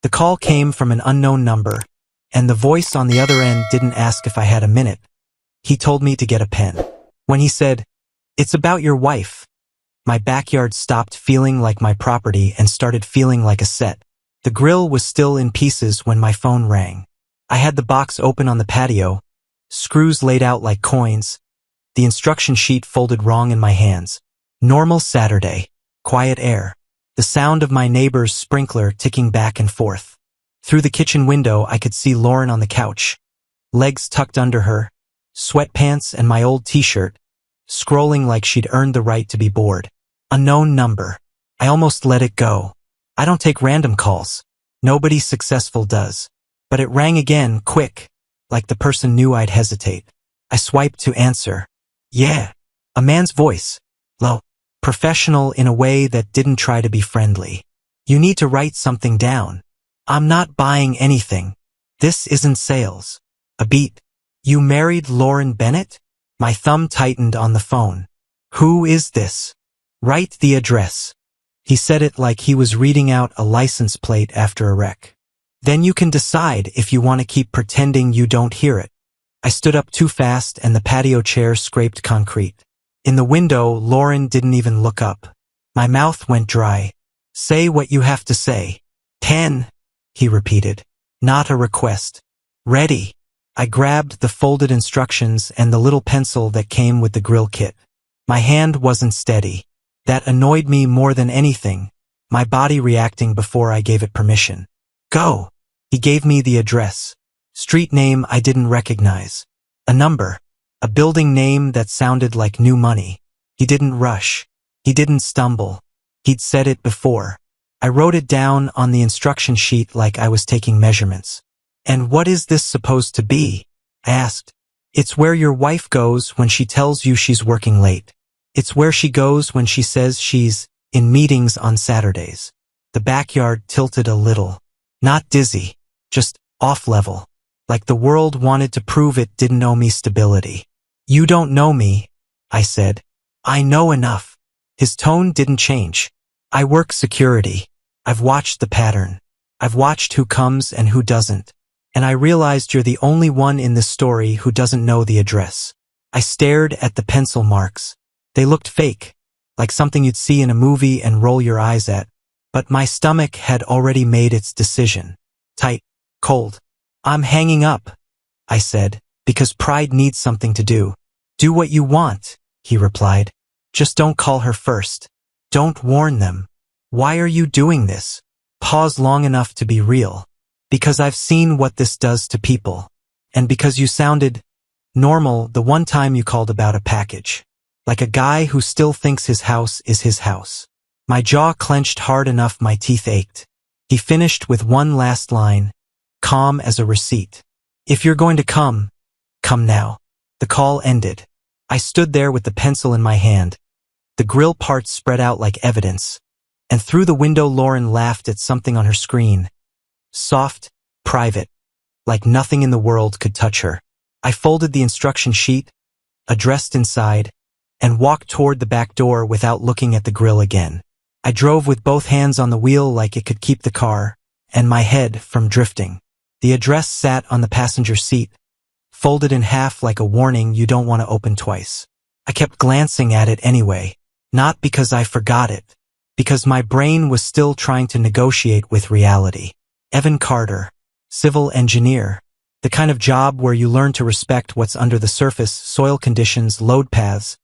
The call came from an unknown number, and the voice on the other end didn't ask if I had a minute. He told me to get a pen. When he said, "It's about your wife," my backyard stopped feeling like my property and started feeling like a set. The grill was still in pieces when my phone rang. I had the box open on the patio, screws laid out like coins, the instruction sheet folded wrong in my hands. Normal Saturday, quiet air, the sound of my neighbor's sprinkler ticking back and forth. Through the kitchen window I could see Lauren on the couch, legs tucked under her, sweatpants and my old t-shirt, scrolling like she'd earned the right to be bored. Unknown number. I almost let it go. I don't take random calls. Nobody successful does. But it rang again, quick, like the person knew I'd hesitate. I swiped to answer. Yeah. A man's voice. Low. Professional in a way that didn't try to be friendly. You need to write something down. I'm not buying anything. This isn't sales. A beat. You married Lauren Bennett? My thumb tightened on the phone. Who is this? Write the address. He said it like he was reading out a license plate after a wreck. Then you can decide if you want to keep pretending you don't hear it. I stood up too fast and the patio chair scraped concrete. In the window, Lauren didn't even look up. My mouth went dry. Say what you have to say. 10, he repeated. Not a request. Ready. I grabbed the folded instructions and the little pencil that came with the grill kit. My hand wasn't steady. That annoyed me more than anything, my body reacting before I gave it permission. Go. He gave me the address. Street name I didn't recognize. A number. A building name that sounded like new money. He didn't rush. He didn't stumble. He'd said it before. I wrote it down on the instruction sheet like I was taking measurements. And what is this supposed to be? I asked. It's where your wife goes when she tells you she's working late. It's where she goes when she says she's in meetings on Saturdays. The backyard tilted a little. Not dizzy, just off-level. Like the world wanted to prove it didn't owe me stability. You don't know me, I said. I know enough. His tone didn't change. I work security. I've watched the pattern. I've watched who comes and who doesn't. And I realized you're the only one in this story who doesn't know the address. I stared at the pencil marks. They looked fake, like something you'd see in a movie and roll your eyes at. But my stomach had already made its decision. Tight, cold. I'm hanging up, I said, because pride needs something to do. Do what you want, he replied. Just don't call her first. Don't warn them. Why are you doing this? Pause long enough to be real. Because I've seen what this does to people. And because you sounded normal the one time you called about a package. Like a guy who still thinks his house is his house. My jaw clenched hard enough my teeth ached. He finished with one last line, calm as a receipt. If you're going to come now. The call ended. I stood there with the pencil in my hand. The grill parts spread out like evidence. And through the window Lauren laughed at something on her screen. Soft, private, like nothing in the world could touch her. I folded the instruction sheet, addressed inside, and walked toward the back door without looking at the grill again. I drove with both hands on the wheel like it could keep the car, and my head from drifting. The address sat on the passenger seat, folded in half like a warning you don't want to open twice. I kept glancing at it anyway, not because I forgot it, because my brain was still trying to negotiate with reality. Evan Carter, civil engineer, the kind of job where you learn to respect what's under the surface, soil conditions, load paths,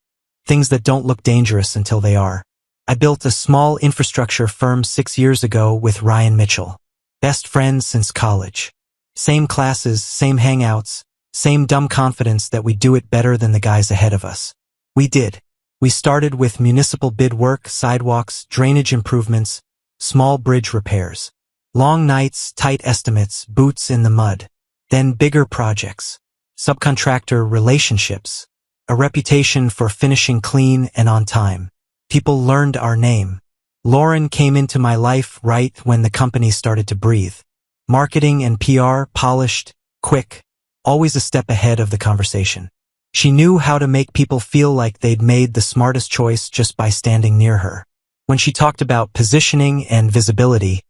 things that don't look dangerous until they are. I built a small infrastructure firm 6 years ago with Ryan Mitchell. Best friends since college. Same classes, same hangouts, same dumb confidence that we do it better than the guys ahead of us. We did. We started with municipal bid work, sidewalks, drainage improvements, small bridge repairs. Long nights, tight estimates, boots in the mud. Then bigger projects. Subcontractor relationships. A reputation for finishing clean and on time. People learned our name. Lauren came into my life right when the company started to breathe. Marketing and PR, polished, quick, always a step ahead of the conversation. She knew how to make people feel like they'd made the smartest choice just by standing near her. When she talked about positioning and visibility,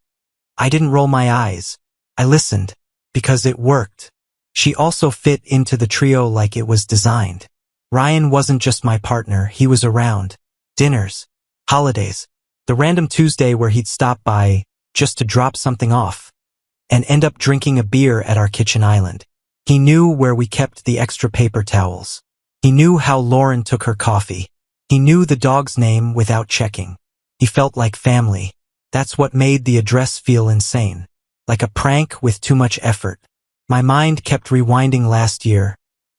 I didn't roll my eyes. I listened. Because it worked. She also fit into the trio like it was designed. Ryan wasn't just my partner, he was around. Dinners. Holidays. The random Tuesday where he'd stop by just to drop something off and end up drinking a beer at our kitchen island. He knew where we kept the extra paper towels. He knew how Lauren took her coffee. He knew the dog's name without checking. He felt like family. That's what made the address feel insane. Like a prank with too much effort. My mind kept rewinding last year,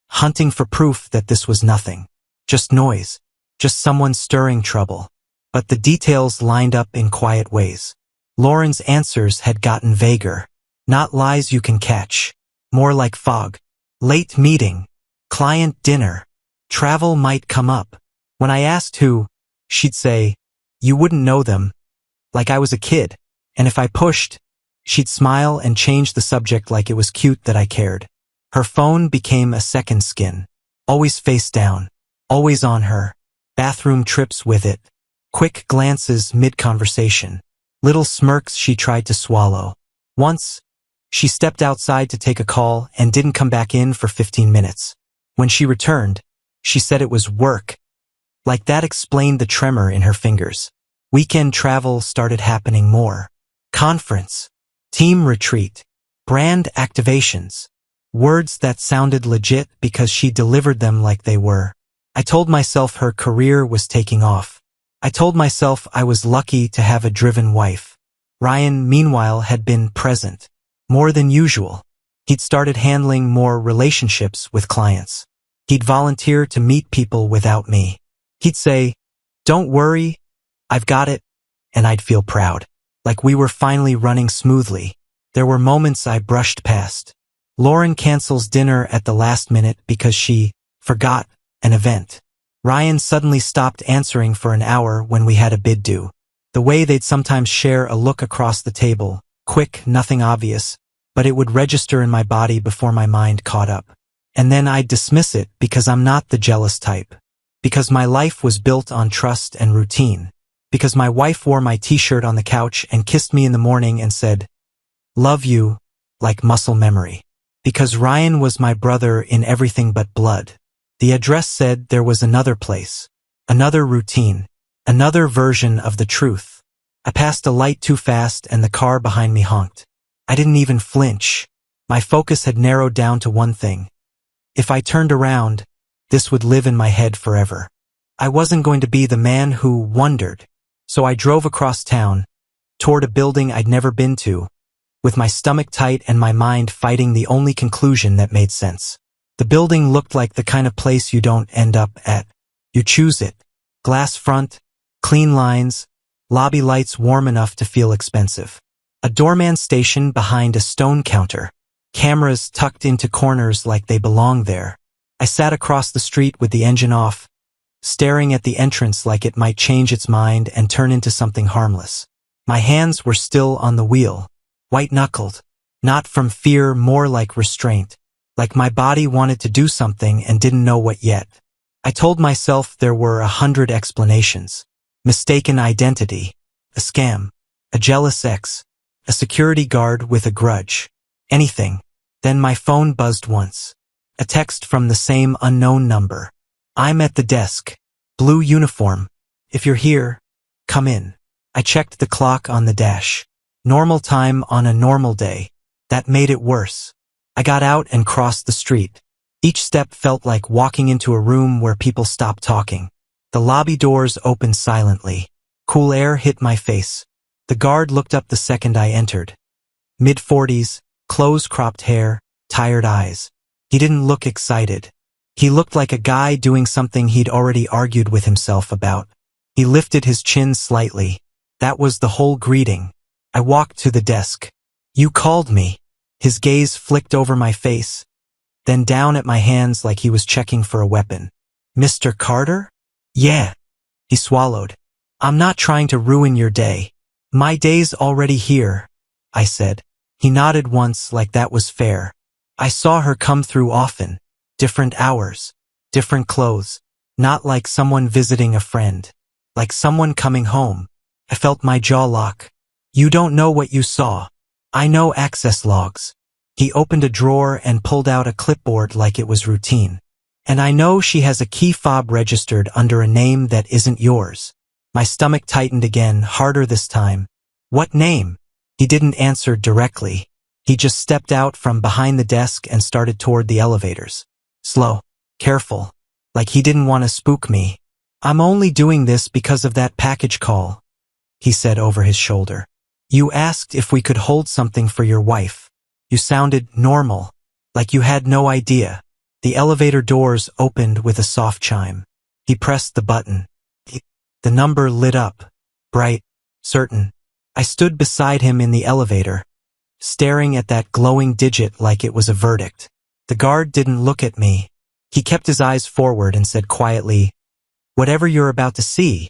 hunting for proof that this was nothing. Just noise. Just someone stirring trouble. But the details lined up in quiet ways. Lauren's answers had gotten vaguer. Not lies you can catch. More like fog. Late meeting. Client dinner. Travel might come up. When I asked who, she'd say, "You wouldn't know them." Like I was a kid. And if I pushed, she'd smile and change the subject like it was cute that I cared. Her phone became a second skin. Always face down. Always on her. Bathroom trips with it. Quick glances mid-conversation. Little smirks she tried to swallow. Once, she stepped outside to take a call and didn't come back in for 15 minutes. When she returned, she said it was work. Like that explained the tremor in her fingers. Weekend travel started happening more. Conference. Team retreat. Brand activations. Words that sounded legit because she delivered them like they were. I told myself her career was taking off. I told myself I was lucky to have a driven wife. Ryan, meanwhile, had been present. More than usual. He'd started handling more relationships with clients. He'd volunteer to meet people without me. He'd say, "Don't worry, I've got it," and I'd feel proud. Like we were finally running smoothly. There were moments I brushed past. Lauren cancels dinner at the last minute because she forgot an event. Ryan suddenly stopped answering for an hour when we had a bid due. The way they'd sometimes share a look across the table, quick, nothing obvious, but it would register in my body before my mind caught up. And then I'd dismiss it because I'm not the jealous type. Because my life was built on trust and routine. Because my wife wore my t-shirt on the couch and kissed me in the morning and said, "Love you," like muscle memory. Because Ryan was my brother in everything but blood. The address said there was another place. Another routine. Another version of the truth. I passed a light too fast and the car behind me honked. I didn't even flinch. My focus had narrowed down to one thing. If I turned around, this would live in my head forever. I wasn't going to be the man who wondered. So I drove across town, toward a building I'd never been to, with my stomach tight and my mind fighting the only conclusion that made sense. The building looked like the kind of place you don't end up at. You choose it. Glass front, clean lines, lobby lights warm enough to feel expensive. A doorman station behind a stone counter. Cameras tucked into corners like they belonged there. I sat across the street with the engine off, staring at the entrance like it might change its mind and turn into something harmless. My hands were still on the wheel, white-knuckled, not from fear, more like restraint, like my body wanted to do something and didn't know what yet. I told myself there were 100 explanations. Mistaken identity, a scam, a jealous ex, a security guard with a grudge, anything. Then my phone buzzed once. A text from the same unknown number. "I'm at the desk. Blue uniform. If you're here, come in." I checked the clock on the dash. Normal time on a normal day. That made it worse. I got out and crossed the street. Each step felt like walking into a room where people stopped talking. The lobby doors opened silently. Cool air hit my face. The guard looked up the second I entered. Mid-40s, close-cropped hair, tired eyes. He didn't look excited. He looked like a guy doing something he'd already argued with himself about. He lifted his chin slightly. That was the whole greeting. I walked to the desk. "You called me." His gaze flicked over my face, then down at my hands like he was checking for a weapon. "Mr. Carter?" "Yeah." He swallowed. "I'm not trying to ruin your day." "My day's already here," I said. He nodded once like that was fair. I saw her come through often. Different hours. Different clothes. Not like someone visiting a friend. Like someone coming home. I felt my jaw lock. You don't know what you saw. I know access logs. He opened a drawer and pulled out a clipboard like it was routine. And I know she has a key fob registered under a name that isn't yours. My stomach tightened again, harder this time. What name? He didn't answer directly. He just stepped out from behind the desk and started toward the elevators. Slow, careful, like he didn't want to spook me. I'm only doing this because of that package call, he said over his shoulder. You asked if we could hold something for your wife. You sounded normal, like you had no idea. The elevator doors opened with a soft chime. He pressed the button. The number lit up, bright, certain. I stood beside him in the elevator, staring at that glowing digit like it was a verdict. The guard didn't look at me. He kept his eyes forward and said quietly, "Whatever you're about to see,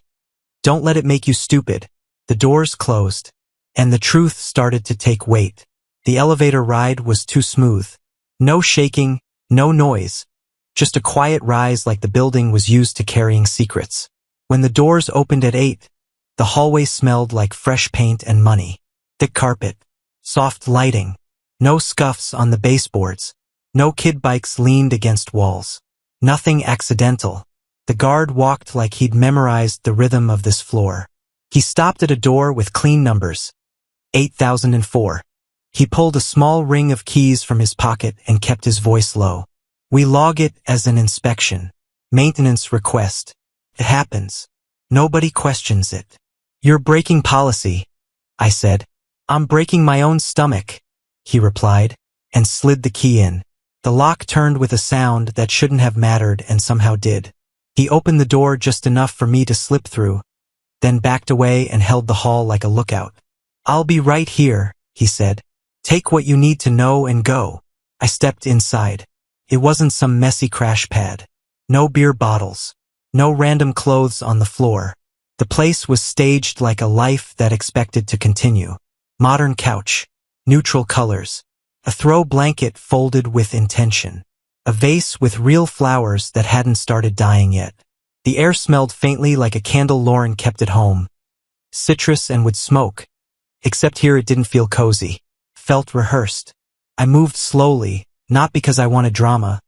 don't let it make you stupid." The doors closed, and the truth started to take weight. The elevator ride was too smooth. No shaking, no noise, just a quiet rise like the building was used to carrying secrets. When the doors opened at 8, the hallway smelled like fresh paint and money. Thick carpet, soft lighting, no scuffs on the baseboards, no kid bikes leaned against walls. Nothing accidental. The guard walked like he'd memorized the rhythm of this floor. He stopped at a door with clean numbers. 8004. He pulled a small ring of keys from his pocket and kept his voice low. We log it as an inspection. Maintenance request. It happens. Nobody questions it. You're breaking policy, I said. I'm breaking my own stomach, he replied, and slid the key in. The lock turned with a sound that shouldn't have mattered and somehow did. He opened the door just enough for me to slip through, then backed away and held the hall like a lookout. I'll be right here, he said. Take what you need to know and go. I stepped inside. It wasn't some messy crash pad. No beer bottles. No random clothes on the floor. The place was staged like a life that expected to continue. Modern couch. Neutral colors. A throw blanket folded with intention. A vase with real flowers that hadn't started dying yet. The air smelled faintly like a candle Lauren kept at home. Citrus and would smoke. Except here it didn't feel cozy. Felt rehearsed. I moved slowly, not because I wanted drama,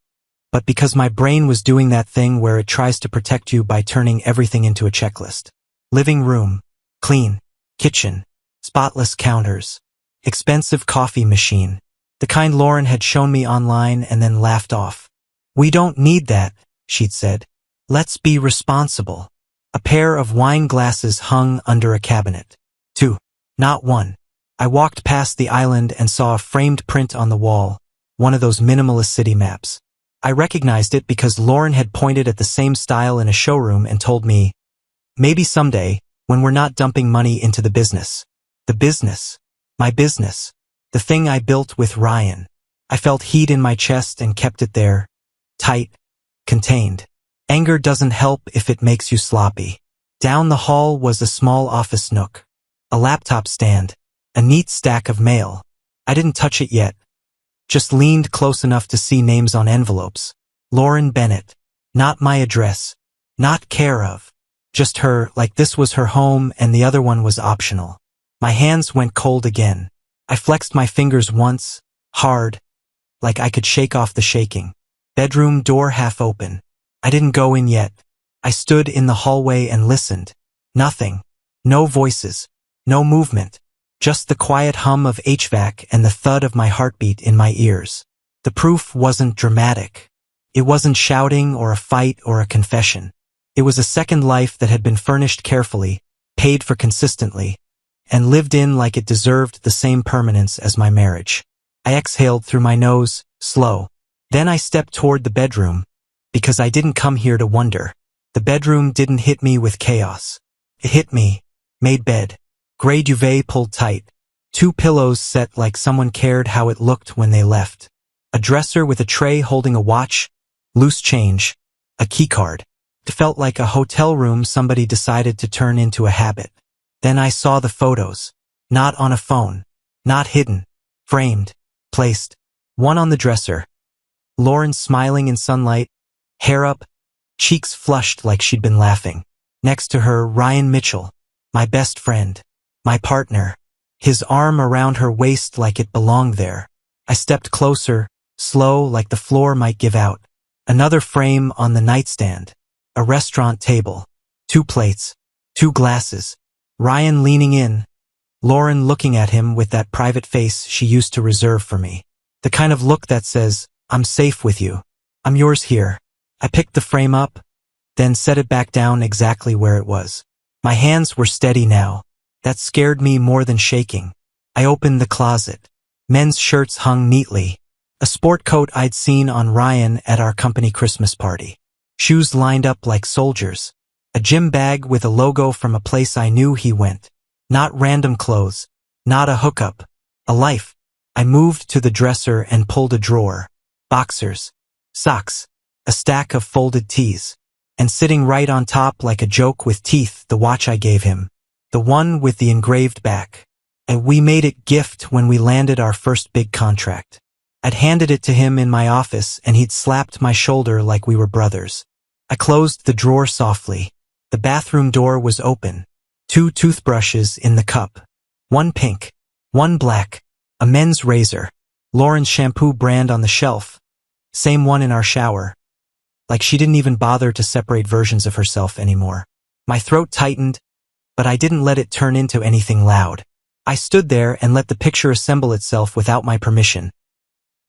but because my brain was doing that thing where it tries to protect you by turning everything into a checklist. Living room. Clean. Kitchen. Spotless counters. Expensive coffee machine. The kind Lauren had shown me online and then laughed off. We don't need that, she'd said. Let's be responsible. A pair of wine glasses hung under a cabinet. 2. Not 1. I walked past the island and saw a framed print on the wall, one of those minimalist city maps. I recognized it because Lauren had pointed at the same style in a showroom and told me, maybe someday, when we're not dumping money into the business. The business. My business. The thing I built with Ryan. I felt heat in my chest and kept it there. Tight. Contained. Anger doesn't help if it makes you sloppy. Down the hall was a small office nook. A laptop stand. A neat stack of mail. I didn't touch it yet. Just leaned close enough to see names on envelopes. Lauren Bennett. Not my address. Not care of. Just her, like this was her home and the other one was optional. My hands went cold again. I flexed my fingers once, hard, like I could shake off the shaking. Bedroom door half open. I didn't go in yet. I stood in the hallway and listened. Nothing. No voices. No movement. Just the quiet hum of HVAC and the thud of my heartbeat in my ears. The proof wasn't dramatic. It wasn't shouting or a fight or a confession. It was a second life that had been furnished carefully, paid for consistently, and lived in like it deserved the same permanence as my marriage. I exhaled through my nose, slow. Then I stepped toward the bedroom, because I didn't come here to wonder. The bedroom didn't hit me with chaos. It hit me, made bed. Gray duvet pulled tight. 2 pillows set like someone cared how it looked when they left. A dresser with a tray holding a watch, loose change, a keycard. It felt like a hotel room somebody decided to turn into a habit. Then I saw the photos. Not on a phone. Not hidden. Framed. Placed. One on the dresser. Lauren smiling in sunlight. Hair up. Cheeks flushed like she'd been laughing. Next to her, Ryan Mitchell. My best friend. My partner. his arm around her waist like it belonged there. I stepped closer, slow like the floor might give out. Another frame on the nightstand. A restaurant table. 2 plates. 2 glasses. Ryan leaning in. Lauren looking at him with that private face she used to reserve for me. The kind of look that says, I'm safe with you. I'm yours here. I picked the frame up, then set it back down exactly where it was. My hands were steady now. That scared me more than shaking. I opened the closet. Men's shirts hung neatly. A sport coat I'd seen on Ryan at our company Christmas party. Shoes lined up like soldiers. A gym bag with a logo from a place I knew he went. Not random clothes. Not a hookup. A life. I moved to the dresser and pulled a drawer. Boxers. Socks. A stack of folded tees. And sitting right on top like a joke with teeth, the watch I gave him. The one with the engraved back. And we made it gift when we landed our first big contract. I'd handed it to him in my office and he'd slapped my shoulder like we were brothers. I closed the drawer softly. The bathroom door was open. 2 toothbrushes in the cup. 1 pink. 1 black. A men's razor. Lauren's shampoo brand on the shelf. Same one in our shower. Like she didn't even bother to separate versions of herself anymore. My throat tightened, but I didn't let it turn into anything loud. I stood there and let the picture assemble itself without my permission.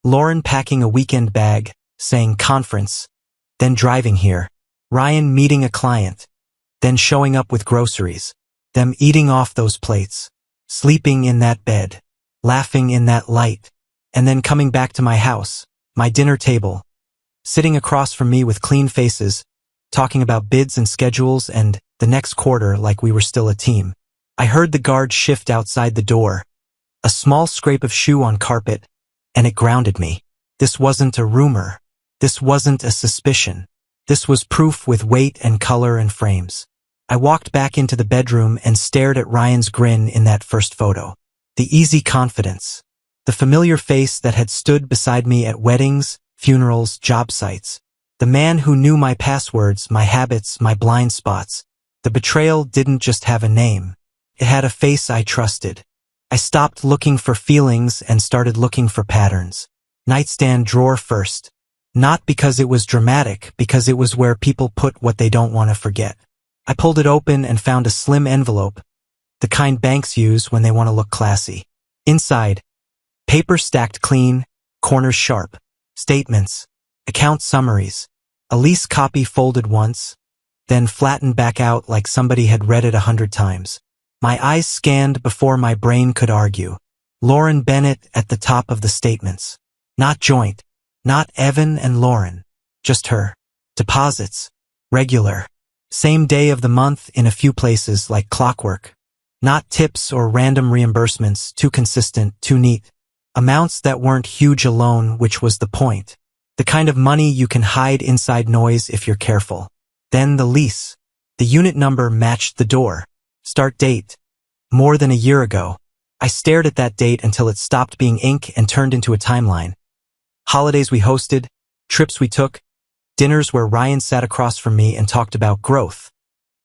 Lauren packing a weekend bag, saying conference, then driving here. Ryan meeting a client, then showing up with groceries. Them eating off those plates, sleeping in that bed, laughing in that light, and then coming back to my house, my dinner table, sitting across from me with clean faces, talking about bids and schedules and the next quarter like we were still a team. I heard the guard shift outside the door, a small scrape of shoe on carpet, and it grounded me. This wasn't a rumor. This wasn't a suspicion. This was proof with weight and color and frames. I walked back into the bedroom and stared at Ryan's grin in that first photo. The easy confidence. The familiar face that had stood beside me at weddings, funerals, job sites. The man who knew my passwords, my habits, my blind spots. The betrayal didn't just have a name. It had a face I trusted. I stopped looking for feelings and started looking for patterns. Nightstand drawer first. Not because it was dramatic, because it was where people put what they don't want to forget. I pulled it open and found a slim envelope, the kind banks use when they want to look classy. Inside, paper stacked clean, corners sharp, statements, account summaries, a lease copy folded once, then flattened back out like somebody had read it 100 times. My eyes scanned before my brain could argue. Lauren Bennett at the top of the statements. Not joint, not Evan and Lauren, just her. Deposits, regular. Same day of the month in a few places like clockwork. Not tips or random reimbursements, too consistent, too neat. Amounts that weren't huge alone, which was the point. The kind of money you can hide inside noise if you're careful. Then the lease. The unit number matched the door. Start date. More than a year ago. I stared at that date until it stopped being ink and turned into a timeline. Holidays we hosted, trips we took, dinners where Ryan sat across from me and talked about growth.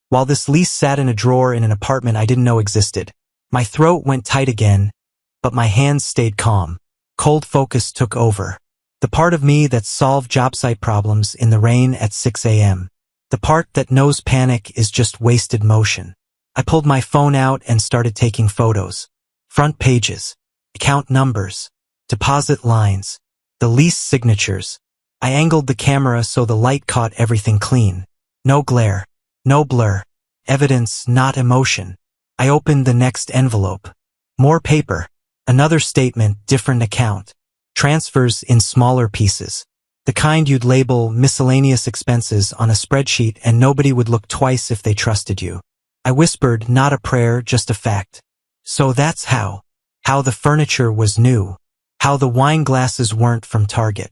While this lease sat in a drawer in an apartment I didn't know existed. My throat went tight again, but my hands stayed calm. Cold focus took over. The part of me that solved job site problems in the rain at 6 a.m. The part that knows panic is just wasted motion. I pulled my phone out and started taking photos. Front pages, account numbers, deposit lines, the lease signatures. I angled the camera so the light caught everything clean. No glare, no blur. Evidence, not emotion. I opened the next envelope. More paper. Another statement, different account. Transfers in smaller pieces. The kind you'd label miscellaneous expenses on a spreadsheet and nobody would look twice if they trusted you. I whispered, not a prayer, just a fact. So that's how the furniture was new. How the wine glasses weren't from Target.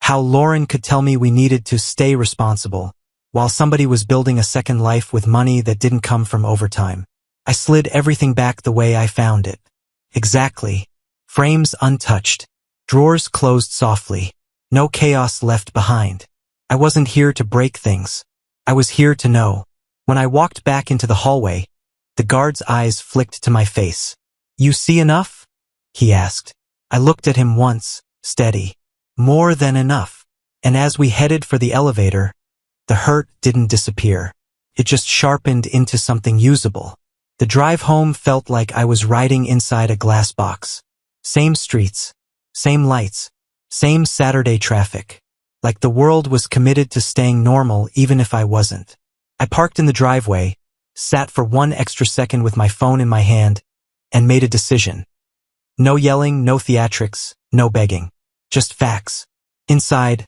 How Lauren could tell me we needed to stay responsible, while somebody was building a second life with money that didn't come from overtime. I slid everything back the way I found it. Exactly. Frames untouched. Drawers closed softly. No chaos left behind. I wasn't here to break things. I was here to know. When I walked back into the hallway, the guard's eyes flicked to my face. You see enough? He asked. I looked at him once, steady. More than enough. And as we headed for the elevator, the hurt didn't disappear. It just sharpened into something usable. The drive home felt like I was riding inside a glass box. Same streets, same lights, same Saturday traffic. Like the world was committed to staying normal even if I wasn't. I parked in the driveway, sat for 1 extra second with my phone in my hand, and made a decision. No yelling, no theatrics, no begging. Just facts. Inside,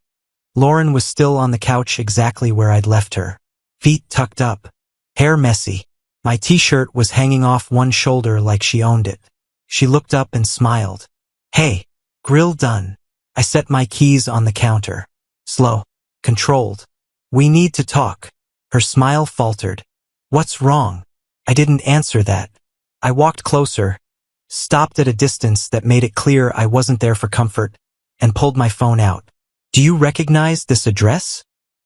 Lauren was still on the couch exactly where I'd left her. Feet tucked up, hair messy. My t-shirt was hanging off one shoulder like she owned it. She looked up and smiled. Hey, grill done. I set my keys on the counter. Slow, controlled. We need to talk. Her smile faltered. What's wrong? I didn't answer that. I walked closer, stopped at a distance that made it clear I wasn't there for comfort, and pulled my phone out. Do you recognize this address?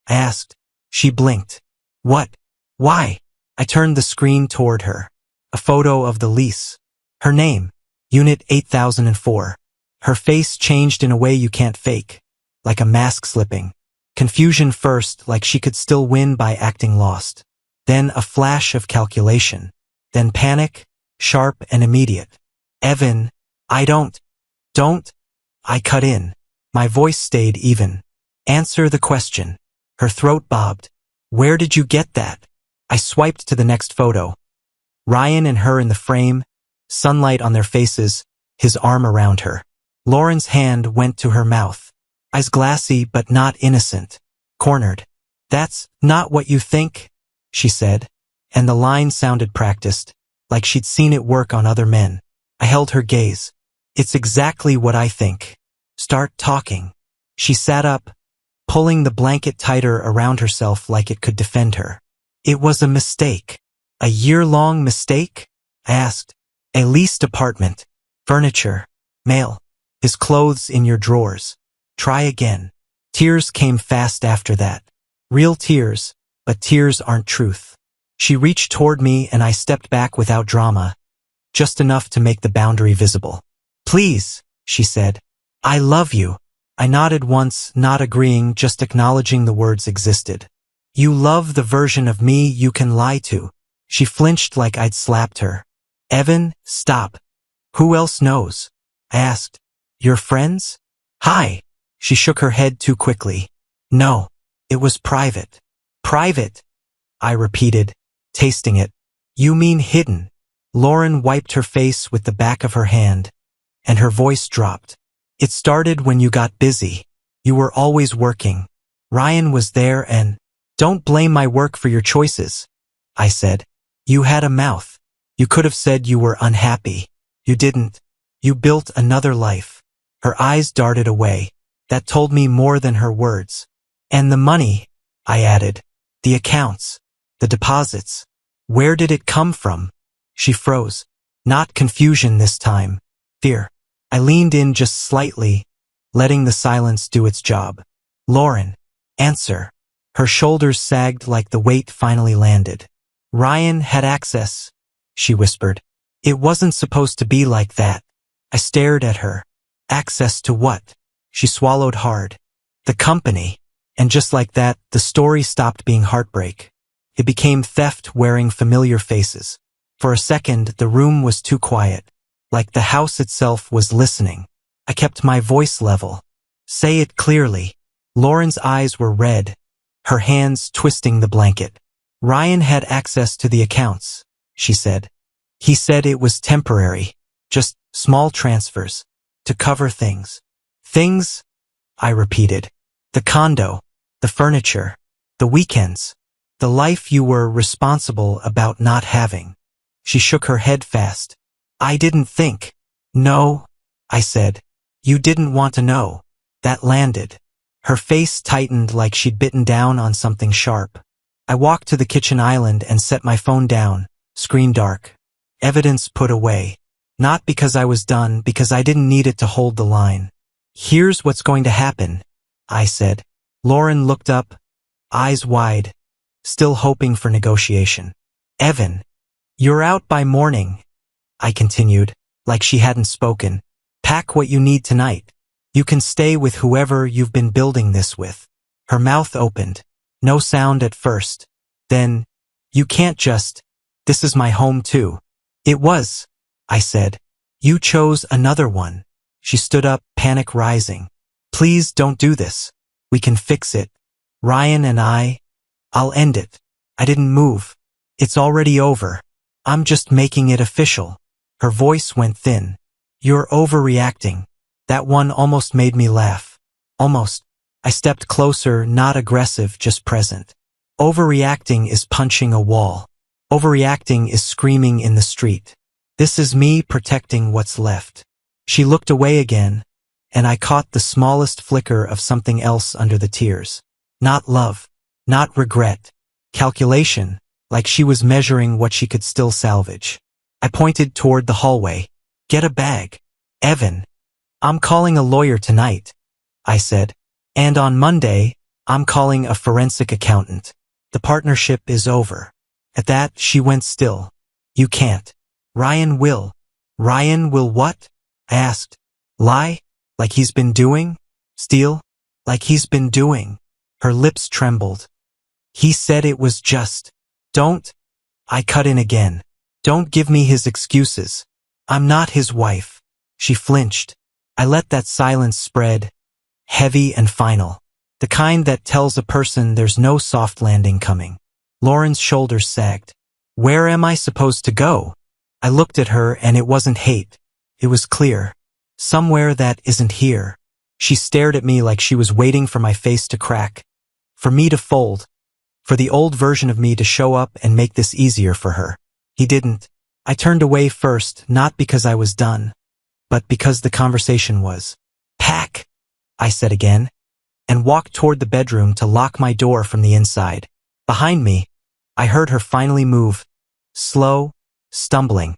I asked. She blinked. What? Why? I turned the screen toward her. A photo of the lease. Her name, Unit 8004. Her face changed in a way you can't fake, like a mask slipping. Confusion first, like she could still win by acting lost. Then a flash of calculation. Then panic, sharp and immediate. Evan, I don't. I cut in. My voice stayed even. Answer the question. Her throat bobbed. Where did you get that? I swiped to the next photo. Ryan and her in the frame, sunlight on their faces, his arm around her. Lauren's hand went to her mouth. Eyes glassy but not innocent. Cornered. That's not what you think, she said, and the line sounded practiced, like she'd seen it work on other men. I held her gaze. It's exactly what I think. Start talking. She sat up, pulling the blanket tighter around herself like it could defend her. It was a mistake. A year-long mistake? I asked. A leased apartment. Furniture. Mail. His clothes in your drawers. Try again. Tears came fast after that. Real tears, but tears aren't truth. She reached toward me and I stepped back without drama, just enough to make the boundary visible. Please, she said. I love you. I nodded once, not agreeing, just acknowledging the words existed. You love the version of me you can lie to. She flinched like I'd slapped her. Evan, stop. Who else knows? I asked. Your friends? Hi. She shook her head too quickly. No, it was private. Private, I repeated, tasting it. You mean hidden? Lauren wiped her face with the back of her hand, and her voice dropped. It started when you got busy. You were always working. Ryan was there and, don't blame my work for your choices, I said. You had a mouth. You could have said you were unhappy. You didn't. You built another life. Her eyes darted away. That told me more than her words. And the money, I added. The accounts. The deposits. Where did it come from? She froze. Not confusion this time. Fear. I leaned in just slightly, letting the silence do its job. Lauren, answer. Her shoulders sagged like the weight finally landed. Ryan had access, she whispered. It wasn't supposed to be like that. I stared at her. Access to what? She swallowed hard. The company. And just like that, the story stopped being heartbreak. It became theft wearing familiar faces. For a second, the room was too quiet. Like the house itself was listening. I kept my voice level. Say it clearly. Lauren's eyes were red, her hands twisting the blanket. Ryan had access to the accounts, she said. He said it was temporary, just small transfers, to cover things. Things? I repeated. The condo, the furniture, the weekends, the life you were responsible about not having. She shook her head fast. I didn't think. No, I said. You didn't want to know. That landed. Her face tightened like she'd bitten down on something sharp. I walked to the kitchen island and set my phone down, screen dark. Evidence put away. Not because I was done, because I didn't need it to hold the line. Here's what's going to happen, I said. Lauren looked up, eyes wide, still hoping for negotiation. Evan, you're out by morning, I continued. like she hadn't spoken. Pack what you need tonight. You can stay with whoever you've been building this with. Her mouth opened. No sound at first. Then, you can't just, this is my home too. It was, I said. You chose another one. She stood up, panic rising. Please don't do this. We can fix it. Ryan and I'll end it. I didn't move. It's already over. I'm just making it official. Her voice went thin. You're overreacting. That one almost made me laugh. Almost. I stepped closer, not aggressive, just present. Overreacting is punching a wall. Overreacting is screaming in the street. This is me protecting what's left. She looked away again, and I caught the smallest flicker of something else under the tears. Not love. Not regret. Calculation, like she was measuring what she could still salvage. I pointed toward the hallway. Get a bag. Evan. I'm calling a lawyer tonight, I said. And on Monday, I'm calling a forensic accountant. The partnership is over. At that, she went still. You can't. Ryan will. Ryan will what? I asked. Lie? Like he's been doing? Steal? Like he's been doing? Her lips trembled. He said it was just. Don't. I cut in again. Don't give me his excuses. I'm not his wife. She flinched. I let that silence spread, heavy and final. The kind that tells a person there's no soft landing coming. Lauren's shoulders sagged. Where am I supposed to go? I looked at her and it wasn't hate. It was clear. Somewhere that isn't here. She stared at me like she was waiting for my face to crack. For me to fold. For the old version of me to show up and make this easier for her. He didn't. I turned away first, not because I was done, but because the conversation was. Pack, I said again, and walked toward the bedroom to lock my door from the inside. Behind me, I heard her finally move, slow, stumbling,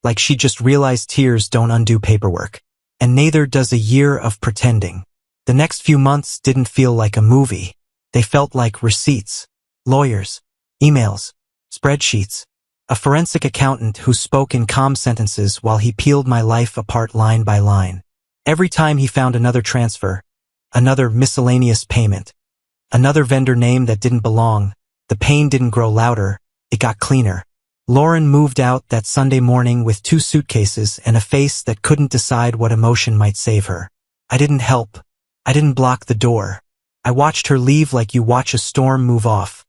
like she just realized tears don't undo paperwork, and neither does a year of pretending. The next few months didn't feel like a movie. They felt like receipts, lawyers, emails, spreadsheets, a forensic accountant who spoke in calm sentences while he peeled my life apart line by line. Every time he found another transfer, another miscellaneous payment, another vendor name that didn't belong, the pain didn't grow louder, it got cleaner. Lauren moved out that Sunday morning with 2 suitcases and a face that couldn't decide what emotion might save her. I didn't help. I didn't block the door. I watched her leave like you watch a storm move off.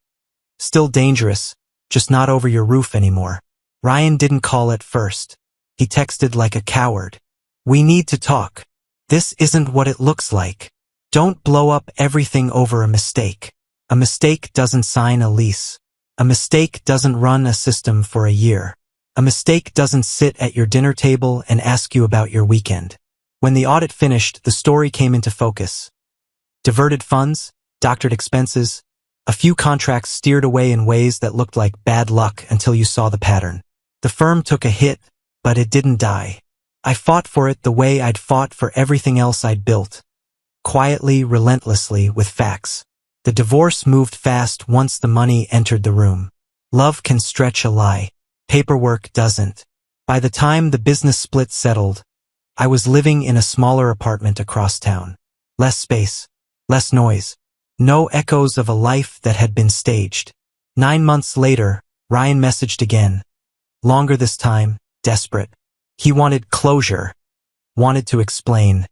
Still dangerous, just not over your roof anymore. Ryan didn't call at first. He texted like a coward. We need to talk. This isn't what it looks like. Don't blow up everything over a mistake. A mistake doesn't sign a lease. A mistake doesn't run a system for a year. A mistake doesn't sit at your dinner table and ask you about your weekend. When the audit finished, the story came into focus. Diverted funds, doctored expenses, a few contracts steered away in ways that looked like bad luck until you saw the pattern. The firm took a hit, but it didn't die. I fought for it the way I'd fought for everything else I'd built. Quietly, relentlessly, with facts. The divorce moved fast once the money entered the room. Love can stretch a lie. Paperwork doesn't. By the time the business split settled, I was living in a smaller apartment across town. Less space. Less noise. No echoes of a life that had been staged. 9 months later, Ryan messaged again. Longer this time, desperate. He wanted closure. Wanted to explain.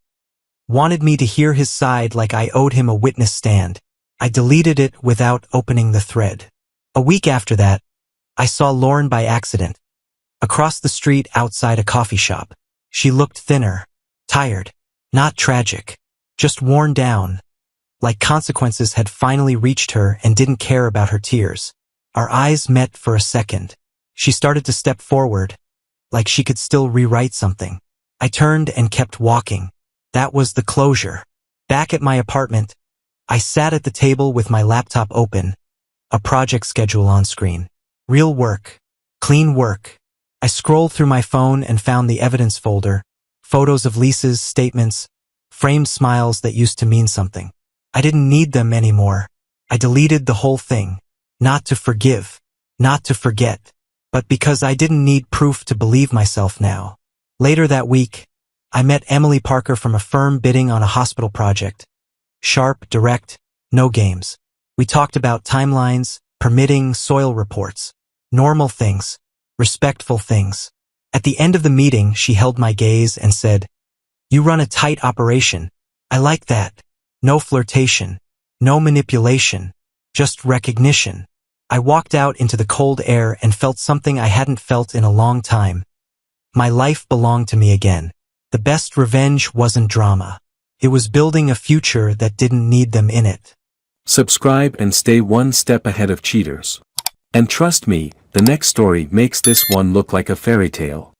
Wanted me to hear his side like I owed him a witness stand. I deleted it without opening the thread. A week after that, I saw Lauren by accident. Across the street outside a coffee shop. She looked thinner. Tired. Not tragic. Just worn down. Like consequences had finally reached her and didn't care about her tears. Our eyes met for a second. She started to step forward, like she could still rewrite something. I turned and kept walking. That was the closure. Back at my apartment, I sat at the table with my laptop open, a project schedule on screen. Real work. Clean work. I scrolled through my phone and found the evidence folder, photos of leases, statements, framed smiles that used to mean something. I didn't need them anymore. I deleted the whole thing. Not to forgive. Not to forget. But because I didn't need proof to believe myself now. Later that week, I met Emily Parker from a firm bidding on a hospital project. Sharp, direct, no games. We talked about timelines, permitting, soil reports. Normal things. Respectful things. At the end of the meeting, she held my gaze and said, "You run a tight operation. I like that. No flirtation. No manipulation. Just recognition." I walked out into the cold air and felt something I hadn't felt in a long time. My life belonged to me again. The best revenge wasn't drama. It was building a future that didn't need them in it. Subscribe and stay one step ahead of cheaters. And trust me, the next story makes this one look like a fairy tale.